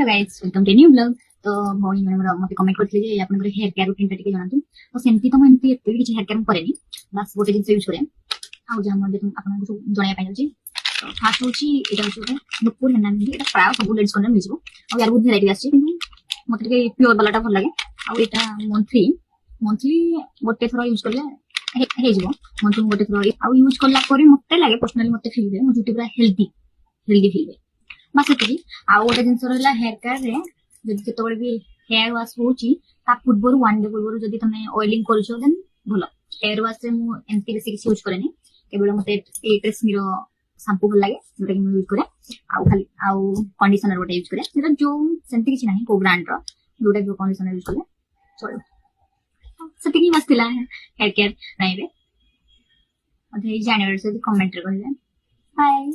Guys welcome to new blog. तो भौणी मैंने मत कमेंट करथिले जे आपन हेयर केयर रूटीन टिके जानतु। तो सेमती तो एमती एते किछ हेयर केयर करेनी, बस गोटे जिंस यूज करे आ जे हम जे आपन को जणाया पाइ छी। तो फास्ट होची एटा होची नुपुर हेना नि एटा प्राय सब लेडीज कोने मिलजो आ यार बहुत वेराइटी आछि, किंतु मते के प्योर वाला टा भल लागे। आ एटा मंथली गोटे थरा यूज करले हे जिवो। मंथली गोटे थरा आ यूज करला परे मते लागे पर्सनली मते फील हे मते पूरा हेल्दी फील हे बस एतिकी। आ गोटे जिंस रहला हेयर केयर रे जदि केतबे भी हेयर वाश होची ता पूर्व वन डे पूर्व जदि तमे ऑयलिंग करछो देन भलो। हेयर वाश रे मु एमती बेसी किछ यूज करेनी, केवल मते ए ट्रेसमी रो शैम्पू भल लागे जोटा कि मु यूज करे। आ खाली आ कंडीशनर गोटे यूज करे जेटा जो सेमती किछ नाही को ब्रांड रो जोटा कि कंडीशनर यूज करे चलो सेतिकी बस थिला हेयर केयर नाही रे। अधे जानेवारी से कमेंट रे कहले बाय।